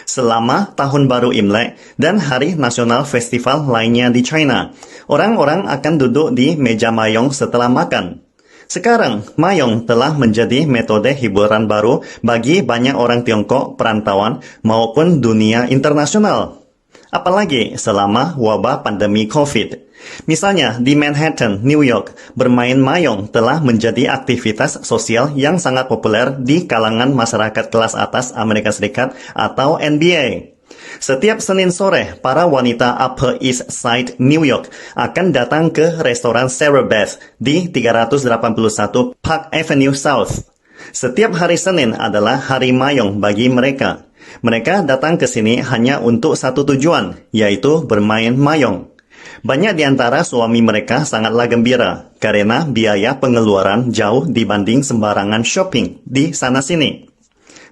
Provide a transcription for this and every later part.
Selama Tahun Baru Imlek dan Hari Nasional Festival lainnya di China, orang-orang akan duduk di meja mayong setelah makan. Sekarang, mayong telah menjadi metode hiburan baru bagi banyak orang Tiongkok perantauan maupun dunia internasional. Apalagi selama wabah pandemi COVID. Misalnya di Manhattan, New York, bermain mayong telah menjadi aktivitas sosial yang sangat populer di kalangan masyarakat kelas atas Amerika Serikat atau NBA. Setiap Senin sore, para wanita Upper East Side, New York akan datang ke restoran Sarah Beth di 381 Park Avenue South. Setiap hari Senin adalah hari mayong bagi mereka. Mereka datang ke sini hanya untuk satu tujuan, yaitu bermain mayong. Banyak di antara suami mereka sangatlah gembira karena biaya pengeluaran jauh dibanding sembarangan shopping di sana-sini.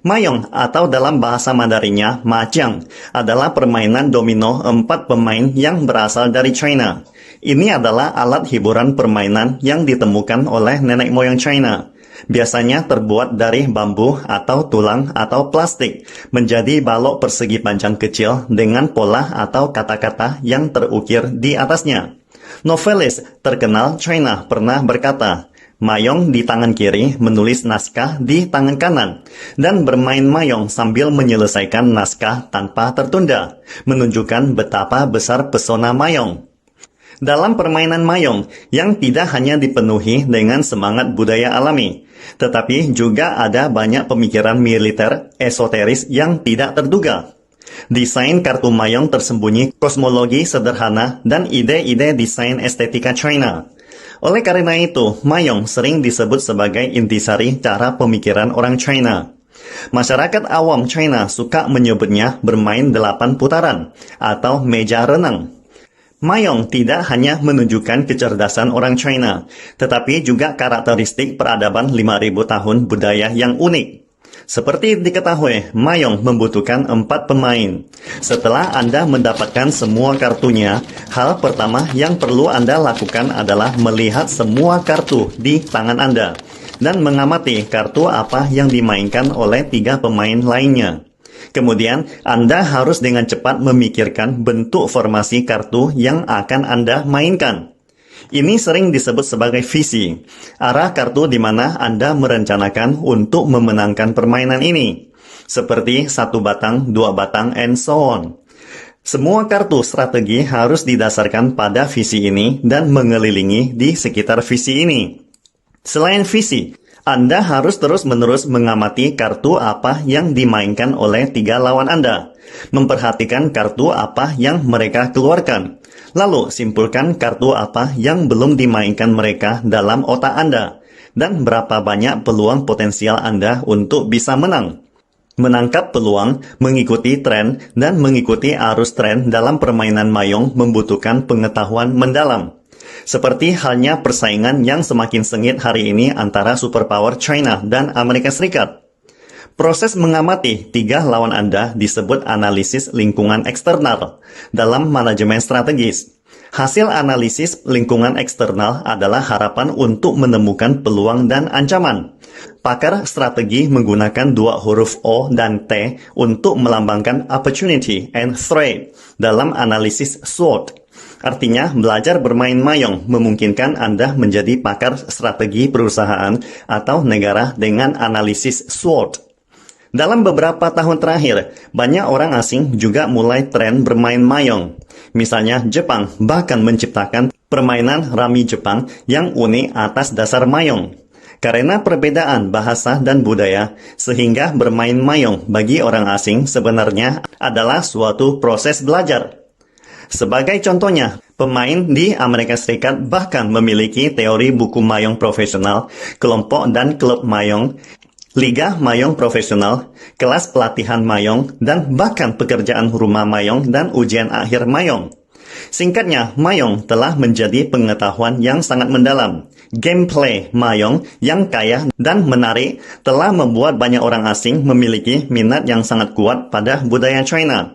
Mayong atau dalam bahasa Mandarinnya mahjong adalah permainan domino 4 pemain yang berasal dari China. Ini adalah alat hiburan permainan yang ditemukan oleh nenek moyang China. Biasanya terbuat dari bambu atau tulang atau plastik, menjadi balok persegi panjang kecil dengan pola atau kata-kata yang terukir di atasnya. Novelis terkenal China pernah berkata, mayong di tangan kiri menulis naskah di tangan kanan, dan bermain mayong sambil menyelesaikan naskah tanpa tertunda, menunjukkan betapa besar pesona mayong. Dalam permainan mayong yang tidak hanya dipenuhi dengan semangat budaya alami, tetapi juga ada banyak pemikiran militer esoteris yang tidak terduga. Desain kartu mayong tersembunyi kosmologi sederhana dan ide-ide desain estetika China. Oleh karena itu, mayong sering disebut sebagai intisari cara pemikiran orang China. Masyarakat awam China suka menyebutnya bermain 8 putaran atau meja renang. Mayong tidak hanya menunjukkan kecerdasan orang China, tetapi juga karakteristik peradaban 5.000 tahun budaya yang unik. Seperti diketahui, mayong membutuhkan 4 pemain. Setelah Anda mendapatkan semua kartunya, hal pertama yang perlu Anda lakukan adalah melihat semua kartu di tangan Anda dan mengamati kartu apa yang dimainkan oleh 3 pemain lainnya. Kemudian, Anda harus dengan cepat memikirkan bentuk formasi kartu yang akan Anda mainkan. Ini sering disebut sebagai visi, arah kartu di mana Anda merencanakan untuk memenangkan permainan ini. Seperti 1 batang, 2 batang, and so on. Semua kartu strategi harus didasarkan pada visi ini dan mengelilingi di sekitar visi ini. Selain visi, Anda harus terus-menerus mengamati kartu apa yang dimainkan oleh 3 lawan Anda. Memperhatikan kartu apa yang mereka keluarkan. Lalu simpulkan kartu apa yang belum dimainkan mereka dalam otak Anda. Dan berapa banyak peluang potensial Anda untuk bisa menang. Menangkap peluang, mengikuti tren, dan mengikuti arus tren dalam permainan mayong membutuhkan pengetahuan mendalam. Seperti halnya persaingan yang semakin sengit hari ini antara superpower China dan Amerika Serikat. Proses mengamati 3 lawan Anda disebut analisis lingkungan eksternal dalam manajemen strategis. Hasil analisis lingkungan eksternal adalah harapan untuk menemukan peluang dan ancaman. Pakar strategi menggunakan 2 huruf O dan T untuk melambangkan opportunity and threat dalam analisis SWOT. Artinya, belajar bermain mayong memungkinkan Anda menjadi pakar strategi perusahaan atau negara dengan analisis SWOT. Dalam beberapa tahun terakhir, banyak orang asing juga mulai tren bermain mayong. Misalnya, Jepang bahkan menciptakan permainan rami Jepang yang unik atas dasar mayong. Karena perbedaan bahasa dan budaya, sehingga bermain mayong bagi orang asing sebenarnya adalah suatu proses belajar. Sebagai contohnya, pemain di Amerika Serikat bahkan memiliki teori buku mayong profesional, kelompok dan klub mayong, liga mayong profesional, kelas pelatihan mayong, dan bahkan pekerjaan rumah mayong dan ujian akhir mayong. Singkatnya, mayong telah menjadi pengetahuan yang sangat mendalam. Gameplay mayong yang kaya dan menarik telah membuat banyak orang asing memiliki minat yang sangat kuat pada budaya China.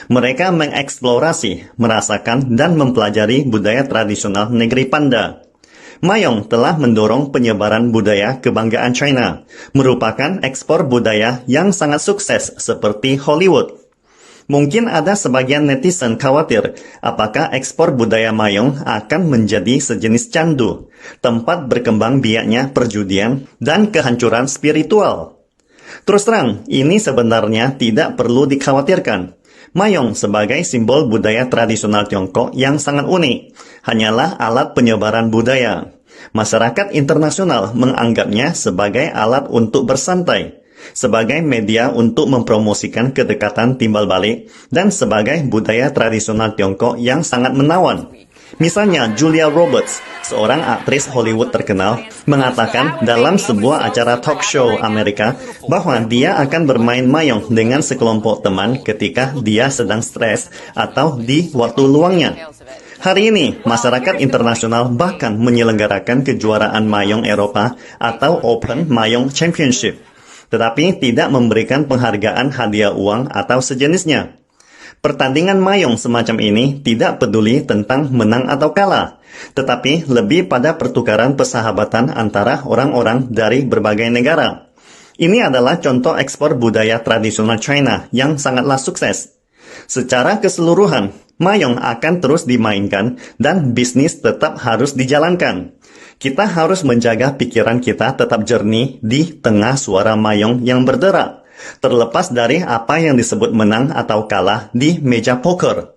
Mereka mengeksplorasi, merasakan, dan mempelajari budaya tradisional negeri Panda. Mayong telah mendorong penyebaran budaya kebanggaan China, merupakan ekspor budaya yang sangat sukses seperti Hollywood. Mungkin ada sebagian netizen khawatir apakah ekspor budaya Mayong akan menjadi sejenis candu, tempat berkembang biaknya perjudian dan kehancuran spiritual. Terus terang, ini sebenarnya tidak perlu dikhawatirkan. Mayong sebagai simbol budaya tradisional Tiongkok yang sangat unik, hanyalah alat penyebaran budaya. Masyarakat internasional menganggapnya sebagai alat untuk bersantai, sebagai media untuk mempromosikan kedekatan timbal balik, dan sebagai budaya tradisional Tiongkok yang sangat menawan. Misalnya, Julia Roberts, seorang aktris Hollywood terkenal, mengatakan dalam sebuah acara talk show Amerika bahwa dia akan bermain mayong dengan sekelompok teman ketika dia sedang stres atau di waktu luangnya. Hari ini, masyarakat internasional bahkan menyelenggarakan kejuaraan mayong Eropa atau Open Mayong Championship, tetapi tidak memberikan penghargaan hadiah uang atau sejenisnya. Pertandingan mayong semacam ini tidak peduli tentang menang atau kalah, tetapi lebih pada pertukaran persahabatan antara orang-orang dari berbagai negara. Ini adalah contoh ekspor budaya tradisional China yang sangatlah sukses. Secara keseluruhan, mayong akan terus dimainkan dan bisnis tetap harus dijalankan. Kita harus menjaga pikiran kita tetap jernih di tengah suara mayong yang berderak, terlepas dari apa yang disebut menang atau kalah di meja poker.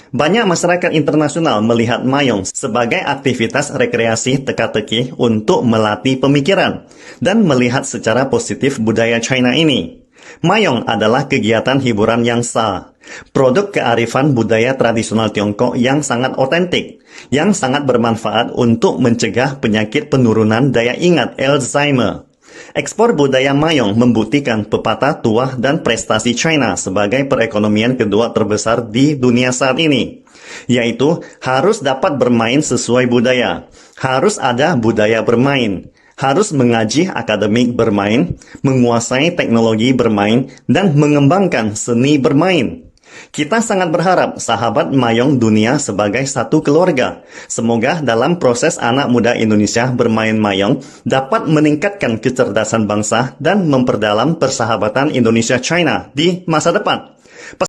Banyak masyarakat internasional melihat mayong sebagai aktivitas rekreasi teka-teki untuk melatih pemikiran dan melihat secara positif budaya China ini. Mayong adalah kegiatan hiburan yang sah, produk kearifan budaya tradisional Tiongkok yang sangat otentik, yang sangat bermanfaat untuk mencegah penyakit penurunan daya ingat Alzheimer. Ekspor budaya mayong membuktikan pepatah tua dan prestasi China sebagai perekonomian kedua terbesar di dunia saat ini, yaitu harus dapat bermain sesuai budaya, harus ada budaya bermain, harus mengaji akademik bermain, menguasai teknologi bermain, dan mengembangkan seni bermain. Kita sangat berharap sahabat mayong dunia sebagai satu keluarga. Semoga dalam proses anak muda Indonesia bermain mayong dapat meningkatkan kecerdasan bangsa dan memperdalam persahabatan Indonesia-China di masa depan.